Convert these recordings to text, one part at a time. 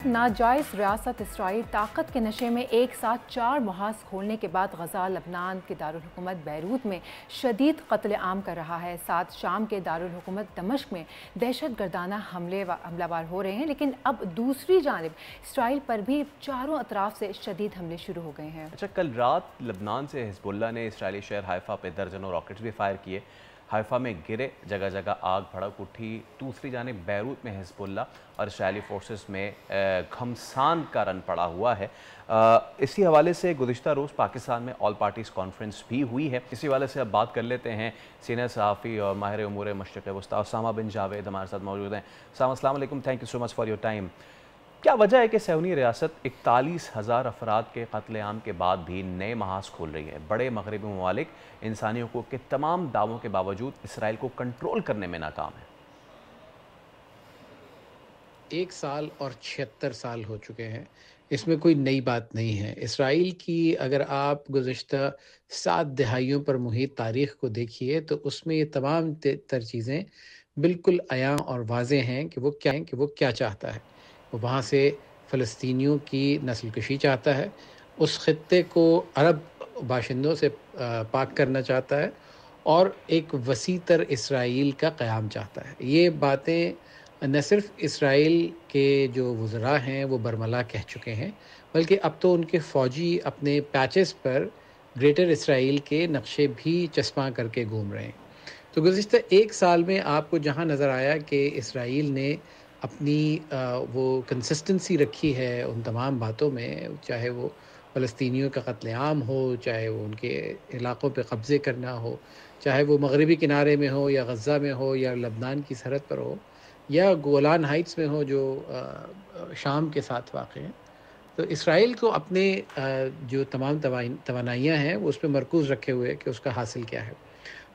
नाजायज़ रियासत इसराइल ताकत के नशे में एक साथ 4 मुहाज खोलने के बाद गजा लबनान के दारुल हुकूमत बैरूत में शदीद कत्ल आम कर रहा है। साथ शाम के दारुल हुकूमत दमिश्क में दहशत गर्दाना हमलावर हो रहे हैं, लेकिन अब दूसरी जानिब इसराइल पर भी चारों अतराफ से शदीद हमले शुरू हो गए हैं। अच्छा, कल रात लबनान से हिजबुल्लाह ने इसराइली शहर हाइफा पर दर्जनों रॉकेट्स भी फायर किए। हाइफा में गिरे, जगह जगह आग भड़क उठी। दूसरी जानिब बैरूत में हिजबुल्लाह और इसराइली फोर्सेस में घमसान का रन पड़ा हुआ है। इसी हवाले से गुज़िश्ता रोज़ पाकिस्तान में ऑल पार्टीज़ कॉन्फ्रेंस भी हुई है। इसी हवाले से अब बात कर लेते हैं सीनियर सहाफ़ी और माहिर उमूर मशरिक़ वस्ता उसामा बिन जावेद हमारे साथ मौजूद हैं। उसामा, अस्सलाम वालेकुम, thank you so much for your time. क्या वजह है कि सहूनी रियासत 41,000 अफराद के कत्लेआम के बाद भी नए महाज खोल रही है? बड़े मगरबी ममालिक इंसानी हुकूक के तमाम दावों के बावजूद इसराइल को कंट्रोल करने में नाकाम है। 1 साल और 76 साल हो चुके हैं। इसमें कोई नई बात नहीं है। इसराइल की अगर आप गुज़िश्ता 7 दहाइयों पर मुहित तारीख़ को देखिए तो उसमें ये तमाम तर चीज़ें बिल्कुल अयां और वाज़ेह हैं कि वो क्या चाहता है। वो वहाँ से फ़लस्तीनियों की नस्लकशी चाहता है, उस ख़ित्ते को अरब बाशिंदों से पाक करना चाहता है और एक वसीतर इसराइल का क़याम चाहता है। ये बातें न सिर्फ इसराइल के जो वज़रा हैं वो बरमला कह चुके हैं, बल्कि अब तो उनके फ़ौजी अपने पैचेस पर ग्रेटर इसराइल के नक्शे भी चस्पा करके घूम रहे हैं। तो गुज़िश्ता 1 साल में आपको जहाँ नज़र आया कि इसराइल ने अपनी वो कंसिस्टेंसी रखी है उन तमाम बातों में, चाहे वो फ़लस्तीनियों का कत्लेआम हो, चाहे वो उनके इलाक़ों पे कब्ज़े करना हो, चाहे वो मगरबी किनारे में हो या गज़ा में हो या लबनान की सरहद पर हो या गोलान हाइट्स में हो जो शाम के साथ वाक़ हैं। तो इसराइल को अपने जो तमाम तवानाइयाँ हैं वो उस पे मरकूज़ रखे हुए है कि उसका हासिल क्या है।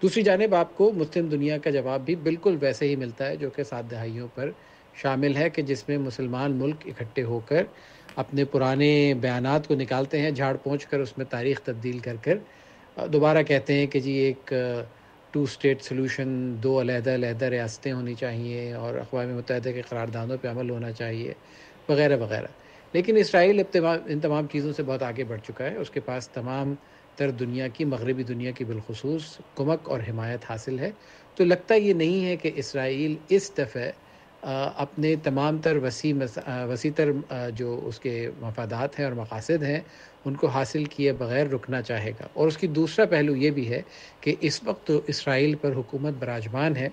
दूसरी जानिब आपको मुस्लिम दुनिया का जवाब भी बिल्कुल वैसे ही मिलता है जो कि 7 दहाइयों पर शामिल है कि जिसमें मुसलमान मुल्क इकट्ठे होकर अपने पुराने बयानात को निकालते हैं, झाड़ पोंछ कर उसमें तारीख़ तब्दील कर दोबारा कहते हैं कि जी एक 2 स्टेट सॉल्यूशन, 2 अलग-अलग रियासतें होनी चाहिए और अक़वाम मुत्तहिदा के करारदानों पे अमल होना चाहिए, वग़ैरह वग़ैरह। लेकिन इसराइल इन तमाम चीज़ों से बहुत आगे बढ़ चुका है। उसके पास तमाम तर दुनिया की, मगरबी दुनिया की बिलख़ुसूस कुमक और हिमायत हासिल है। तो लगता ये नहीं है कि इसराइल इस दफ़े अपने तमाम तर वसी तर जो उसके मफादात हैं और मकासद हैं उनको हासिल किए बग़ैर रुकना चाहेगा। और उसकी दूसरा पहलू ये भी है कि इस वक्त तो इसराइल पर हुकूमत बराजमान है,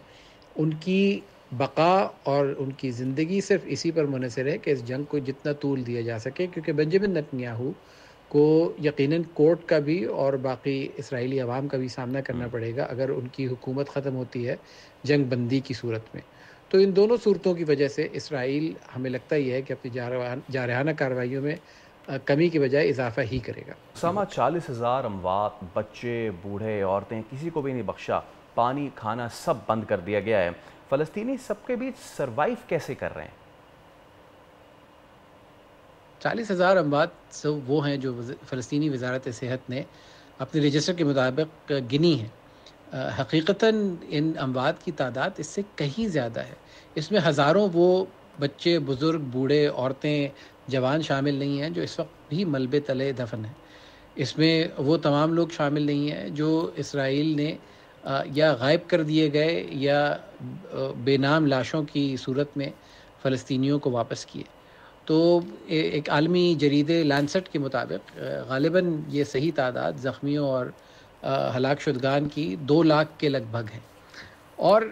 उनकी बक़ा और उनकी ज़िंदगी सिर्फ़ इसी पर मुनहसर है कि इस जंग को जितना तूल दिया जा सके, क्योंकि बेंजामिन नेतन्याहू को यकीनन कोर्ट का भी और बाकी इसराइली अवाम का भी सामना करना पड़ेगा अगर उनकी हुकूमत ख़त्म होती है जंग बंदी की सूरत में। तो इन दोनों सूरतों की वजह से इसराइल हमें लगता ही है कि अपनी जारहाना कार्रवाइयों में कमी की बजाय इजाफा ही करेगा। उसामा, 40,000 अमवात, बच्चे, बूढ़े, औरतें, किसी को भी नहीं बख्शा। पानी, खाना सब बंद कर दिया गया है। फ़लस्तीनी सबके बीच सर्वाइव कैसे कर रहे हैं? 40,000 अमवात वो हैं जो फ़लस्तीनी वज़ारत सेहत ने अपने रजिस्टर के मुताबिक गिनी है। हकीकतन इन अमवात की तादाद इससे कहीं ज़्यादा है। इसमें हज़ारों वो बच्चे, बुज़ुर्ग, बूढ़े, औरतें, जवान शामिल नहीं हैं जो इस वक्त भी मलबे तले दफन हैं। इसमें वो तमाम लोग शामिल नहीं हैं जो इसराइल ने या गायब कर दिए गए या बेनाम लाशों की सूरत में फ़लस्तीनियों को वापस किए। तो एक आलमी जरीदे लैंसेट के मुताबिक ग़ालिबन ये सही तादाद ज़ख्मियों और हलाक शुदगान की 2 लाख के लगभग है। और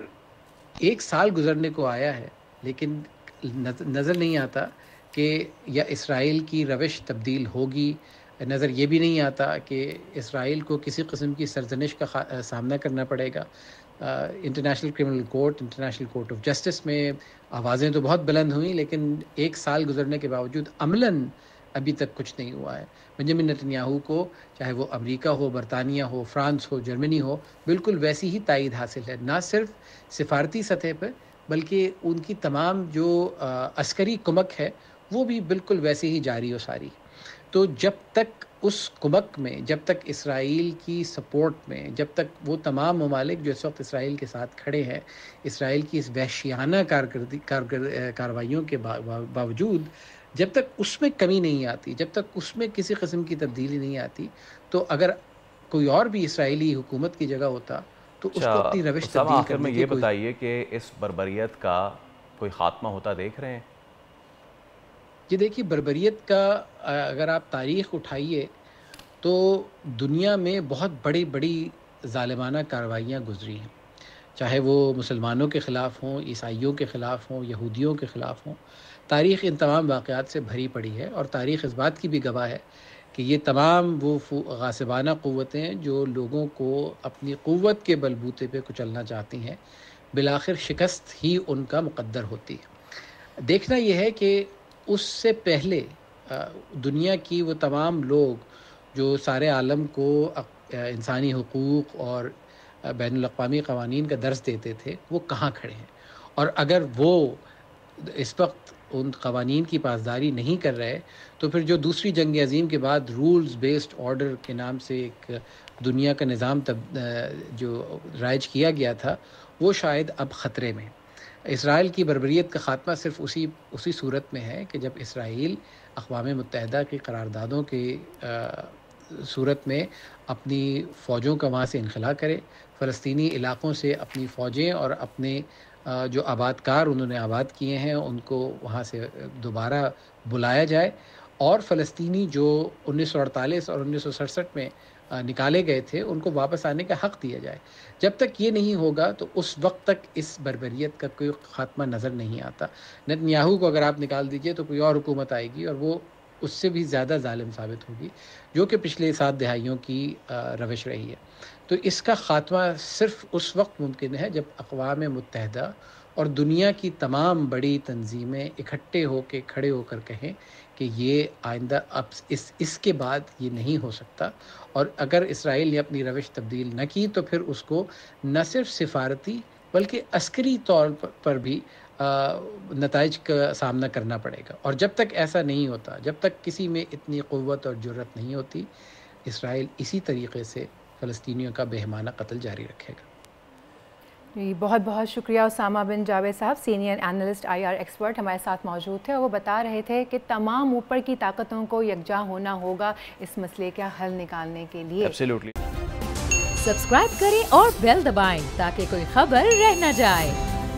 1 साल गुजरने को आया है, लेकिन नज़र नहीं आता कि या इसराइल की रविश तब्दील होगी। नज़र ये भी नहीं आता कि इसराइल को किसी किस्म की सरजनिश का सामना करना पड़ेगा। International criminal court, international court of justice में आवाज़ें तो बहुत बुलंद हुई, लेकिन 1 साल गुजरने के बावजूद अमलन अभी तक कुछ नहीं हुआ है। बेंजामिन नेतन्याहू को चाहे वो अमेरिका हो, बरतानिया हो, फ्रांस हो, जर्मनी हो, बिल्कुल वैसी ही तायद हासिल है, ना सिर्फ सिफारती सतह पर बल्कि उनकी तमाम जो अस्करी कुमक है वो भी बिल्कुल वैसे ही जारी और सारी। तो जब तक उस कुमक में, जब तक इसराइल की सपोर्ट में, जब तक वो तमाम ममालिक जो इस वक्त इसराइल के साथ खड़े हैं, इसराइल की इस वहशियाना कार्रवाइयों के बावजूद جب تک اس میں کمی نہیں آتی، جب تک اس میں کسی قسم کی تبدیلی نہیں آتی، تو اگر کوئی اور بھی اسرائیلی حکومت کی جگہ ہوتا تو اس اچھا کو اپنی روش اسامہ، تبدیل آخر کرنے میں کی یہ کوئی... بتائیے کہ اس بربریت کا کوئی خاتمہ ہوتا دیکھ رہے ہیں؟ یہ دیکھیے، بربریت کا اگر آپ تاریخ اٹھائیے تو دنیا میں بہت بڑی بڑی ظالمانہ کارروائیاں گزری ہیں، چاہے وہ مسلمانوں کے خلاف ہوں، عیسائیوں کے خلاف ہوں، یہودیوں کے خلاف ہوں۔ تاریخ ان تمام واقعات سے بھری پڑی ہے، اور تاریخ اس بات کی بھی گواہ ہے کہ یہ تمام وہ غاصبانہ قوتیں جو لوگوں کو اپنی قوت کے بلبوتے پہ کچلنا چاہتی ہیں، بالآخر شکست ہی ان کا مقدر ہوتی ہے۔ دیکھنا یہ ہے کہ اس سے پہلے دنیا کی وہ تمام لوگ جو سارے عالم کو انسانی حقوق اور بین الاقوامی قوانین کا درس دیتے تھے، وہ کہاں کھڑے ہیں، اور اگر وہ اس وقت ان قوانین کی پاسداری نہیں کر رہے، تو پھر جو دوسری جنگ عظیم کے بعد رولز بیسڈ آرڈر کے نام سے ایک دنیا کا نظام جو رائج کیا گیا تھا، وہ شاید اب خطرے میں۔ اسرائیل کی بربریت کا خاتمہ صرف اسی صورت میں ہے کہ جب اسرائیل اقوام متحدہ کی قراردادوں کی صورت میں اپنی فوجوں کا وہاں سے انخلا کرے، فلسطینی علاقوں سے اپنی فوجیں اور اپنے جو آباد کار انہوں نے آباد کیے ہیں ان کو وہاں سے دوبارہ بلایا جائے، اور فلسطینی جو 1948 اور 1967 میں نکالے گئے تھے ان کو واپس آنے کا حق دیا جائے۔ جب تک یہ نہیں ہوگا تو اس وقت تک اس بربریت کا کوئی خاتمہ نظر نہیں آتا۔ نتنیاہو کو اگر آپ نکال دیجئے تو کوئی اور حکومت آئے گی، اور وہ اس سے بھی زیادہ ظالم ثابت ہوگی، جو کہ پچھلے 7 دہائیوں کی روش رہی ہے۔ تو اس کا خاتمہ صرف اس وقت ممکن ہے جب اقوام متحدہ اور دنیا کی تمام بڑی تنظیمیں اکٹھے ہو کے کھڑے ہو کر کہیں کہ یہ آئندہ اب اس کے بعد یہ نہیں ہو سکتا، اور اگر اسرائیل نے اپنی روش تبدیل نہ کی تو پھر اس کو نہ صرف سفارتی بلکہ عسکری طور پر بھی نتائج کا سامنا کرنا پڑے گا۔ اور جب تک ایسا نہیں ہوتا، جب تک کسی میں اتنی قوت اور جرأت نہیں ہوتی، اسرائیل اسی طریقے سے فلسطینیوں کا بہیمانہ قتل جاری رکھے گا۔ بہت بہت شکریہ اسامہ بن جاوید صاحب، سینئر اینالسٹ IR ایکسپرٹ ہمارے ساتھ موجود تھے، اور وہ بتا رہے تھے کہ تمام اوپر کی طاقتوں کو یکجا ہونا ہوگا اس مسئلے کا حل نکالنے کے لیے۔ ایبسلیوٹلی۔ سبسکرائب کریں اور بیل دبائیں تاکہ کوئی خبر رہ نہ جائے۔